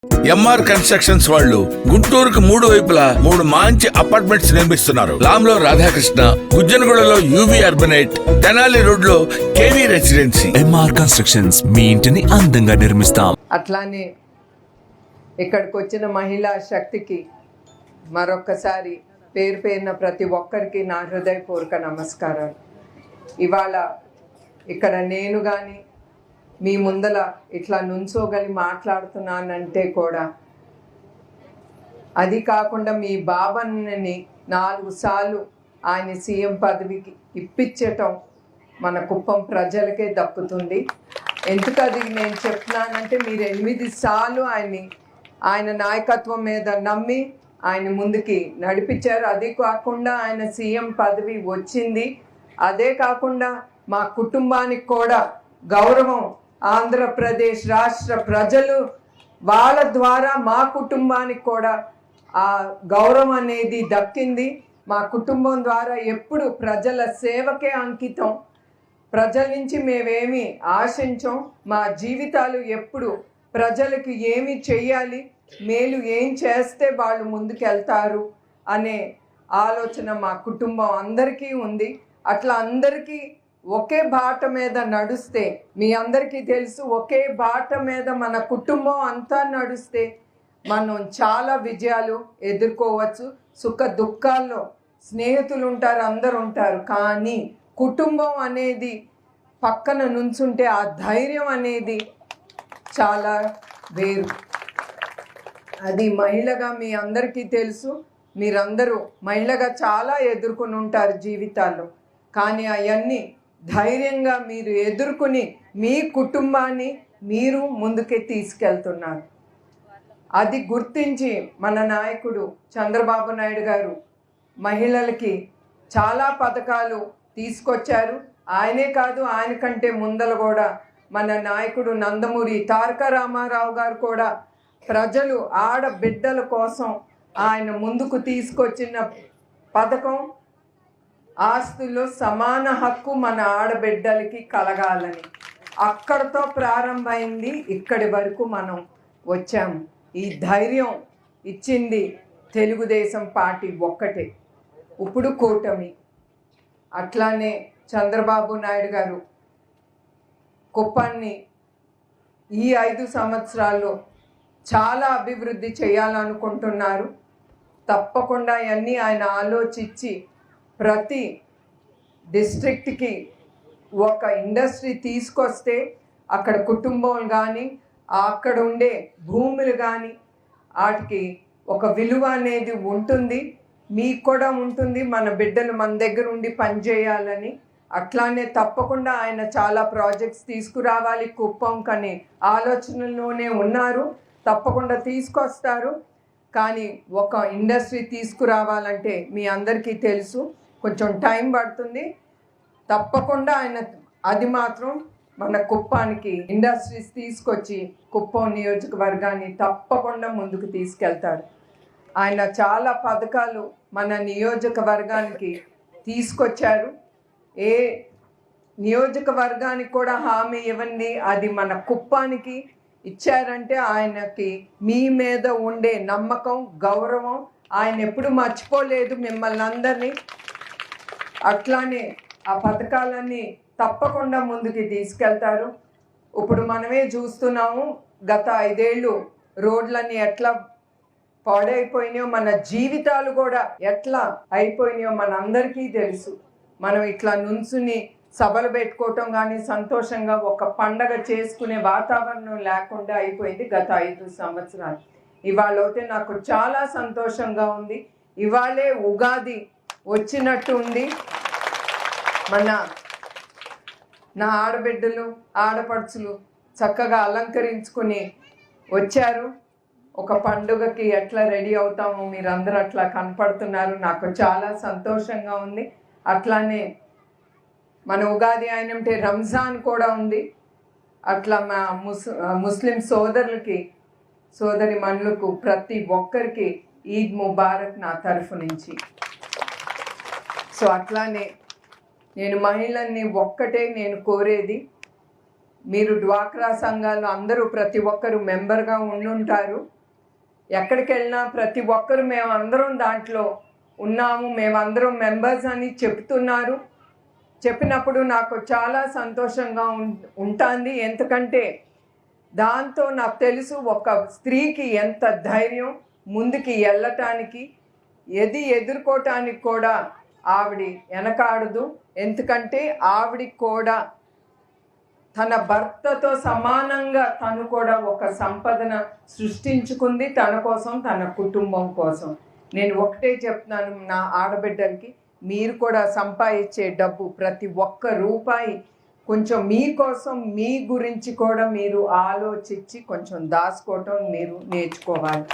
MR constructions వాళ్ళు గుంటూరుకు 3 వైపులా 3 మంచి అపార్ట్మెంట్స్ నిర్మిస్తున్నారు. లాంలో రాధాకృష్ణ, గుజ్జనగూడలో యువి అర్బనైట్, తెనాలి రోడ్ లో కేవీ రెసిడెన్సీ. ఎంఆర్ కన్స్ట్రక్షన్స్ మీ ఇంటిని అందంగా నిర్మిస్తాం. అట్లానే ఇక్కడికి వచ్చిన మహిళా శక్తికి మరొక్కసారి పేరు పేరున ప్రతి ఒక్కరికి నా హృదయపూర్వక నమస్కారాలు. ఇవాళ ఇక్కడ నేను కానీ మీ ముందల ఇట్లా నుంచోగలి మాట్లాడుతున్నానంటే కూడా అది కాకుండా మీ బాబన్నని 4 సార్లు ఆయన సీఎం పదవికి ఇప్పించటం మన కుప్పం ప్రజలకే దక్కుతుంది. ఎందుకది నేను చెప్తున్నానంటే మీరు 8 సార్లు ఆయన నాయకత్వం మీద నమ్మి ఆయన ముందుకి నడిపించారు. అది కాకుండా ఆయన సీఎం పదవి వచ్చింది. అదే కాకుండా మా కుటుంబానికి కూడా గౌరవం ఆంధ్రప్రదేశ్ రాష్ట్ర ప్రజలు వాళ్ళ ద్వారా మా కుటుంబానికి కూడా ఆ గౌరవం అనేది దక్కింది. మా కుటుంబం ద్వారా ఎప్పుడు ప్రజల సేవకే అంకితం. ప్రజల నుంచి మేమేమి ఆశించం. మా జీవితాలు ఎప్పుడు ప్రజలకు ఏమి చెయ్యాలి, మేలు ఏం చేస్తే వాళ్ళు ముందుకెళ్తారు అనే ఆలోచన మా కుటుంబం అందరికీ ఉంది. అట్లా అందరికీ ఒకే బాట మీద నడుస్తే, మీ అందరికీ తెలుసు, ఒకే బాట మీద మన కుటుంబం అంతా నడుస్తే మనం చాలా విజయాలు ఎదుర్కోవచ్చు. సుఖ దుఃఖాల్లో స్నేహితులు ఉంటారు, అందరు ఉంటారు. కానీ కుటుంబం అనేది పక్కన నుంచుంటే ఆ ధైర్యం అనేది చాలా వేరు. అది మహిళగా మీ అందరికీ తెలుసు. మీరందరూ మహిళగా చాలా ఎదుర్కొని ఉంటారు జీవితాల్లో. కానీ అవన్నీ ధైర్యంగా మీరు ఎదుర్కొని మీ కుటుంబాన్ని మీరు ముందుకే తీసుకెళ్తున్నారు. అది గుర్తించి మన నాయకుడు చంద్రబాబు నాయుడు గారు మహిళలకి చాలా పథకాలు తీసుకొచ్చారు. ఆయనే కాదు, ఆయన కంటే ముందల కూడా మన నాయకుడు నందమూరి తారక రామారావు గారు కూడా ప్రజలు ఆడబిడ్డల కోసం ఆయన ముందుకు తీసుకొచ్చిన పథకం ఆస్తుల్లో సమాన హక్కు మన ఆడబిడ్డలకి కలగాలని. అక్కడితో ప్రారంభమైంది, ఇక్కడి వరకు మనం వచ్చాము. ఈ ధైర్యం ఇచ్చింది తెలుగుదేశం పార్టీ ఒక్కటే, ఇప్పుడు కూటమి. అట్లానే చంద్రబాబు నాయుడు గారు కుప్పాన్ని ఈ 5 సంవత్సరాల్లో చాలా అభివృద్ధి చేయాలనుకుంటున్నారు. తప్పకుండా అన్నీ ఆయన ఆలోచించి ప్రతి డిస్ట్రిక్ట్కి ఒక ఇండస్ట్రీ తీసుకొస్తే అక్కడ కుటుంబం కానీ అక్కడ ఉండే భూములు కానీ వాటికి ఒక విలువ అనేది ఉంటుంది. మీకు కూడా ఉంటుంది, మన బిడ్డలు మన దగ్గర ఉండి పనిచేయాలని. అట్లానే తప్పకుండా ఆయన చాలా ప్రాజెక్ట్స్ తీసుకురావాలి కుప్పం కని ఆలోచనలోనే ఉన్నారు. తప్పకుండా తీసుకొస్తారు. కానీ ఒక ఇండస్ట్రీ తీసుకురావాలంటే మీ అందరికీ తెలుసు, కొంచెం టైం పడుతుంది. తప్పకుండా ఆయన అది మాత్రం మన కుప్పానికి ఇండస్ట్రీస్ తీసుకొచ్చి కుప్పం నియోజకవర్గాన్ని తప్పకుండా ముందుకు తీసుకెళ్తారు. ఆయన చాలా పథకాలు మన నియోజకవర్గానికి తీసుకొచ్చారు. ఏ నియోజకవర్గానికి కూడా హామీ ఇవ్వండి, అది మన కుప్పానికి ఇచ్చారంటే ఆయనకి మీ మీద ఉండే నమ్మకం, గౌరవం. ఆయన ఎప్పుడు మర్చిపోలేదు మిమ్మల్ని అందరినీ. అట్లానే ఆ పథకాలన్నీ తప్పకుండా ముందుకి తీసుకెళ్తారు. ఇప్పుడు మనమే చూస్తున్నాము, గత 5 ఏళ్ళు రోడ్లన్నీ ఎట్లా పాడైపోయినాయో, మన జీవితాలు కూడా ఎట్లా అయిపోయినాయో మనందరికీ తెలుసు. మనం ఇట్లా నుంచుని సభలు పెట్టుకోవటం కానీ సంతోషంగా ఒక పండగ చేసుకునే వాతావరణం లేకుండా అయిపోయింది గత 5 సంవత్సరాలు. ఇవాళ అయితే నాకు చాలా సంతోషంగా ఉంది. ఇవాళే ఉగాది వచ్చినట్టు ఉంది. నా ఆడబిడ్డలు ఆడపడుచులు చక్కగా అలంకరించుకుని వచ్చారు. ఒక పండుగకి ఎట్లా రెడీ అవుతామో మీరందరూ అట్లా కనపడుతున్నారు. నాకు చాలా సంతోషంగా ఉంది. అట్లానే మన ఉగాది అయినంటే రంజాన్ కూడా ఉంది. అట్లా మా ముస్లిం సోదరులకి సోదరి మనులకు ప్రతి ఒక్కరికి ఈద్ ముబారక్ నా తరఫు నుంచి. సో అట్లానే నేను మహిళల్ని ఒక్కటే నేను కోరేది, మీరు డ్వాక్రా సంఘాలు అందరూ ప్రతి ఒక్కరు మెంబర్గా ఉండుంటారు. ఎక్కడికి వెళ్ళినా ప్రతి ఒక్కరు మేమందరం దాంట్లో ఉన్నాము, మేమందరం మెంబర్స్ అని చెప్తున్నారు. చెప్పినప్పుడు నాకు చాలా సంతోషంగా ఉంటుంది. ఎందుకంటే దాంతో నాకు తెలుసు ఒక స్త్రీకి ఎంత ధైర్యం ముందుకి వెళ్ళటానికి, ఏది ఎదుర్కోవటానికి కూడా ఆవిడ వెనకాడదు. ఎందుకంటే ఆవిడికి కూడా తన భర్తతో సమానంగా తను కూడా ఒక సంపదన సృష్టించుకుంది తన కోసం, తన కుటుంబం కోసం. నేను ఒకటే చెప్తున్నాను నా ఆడబిడ్డలకి, మీరు కూడా సంపాదించే డబ్బు ప్రతి ఒక్క రూపాయి కొంచెం మీకోసం, మీ గురించి కూడా మీరు ఆలోచించి కొంచెం దాచుకోవటం మీరు నేర్చుకోవాలి.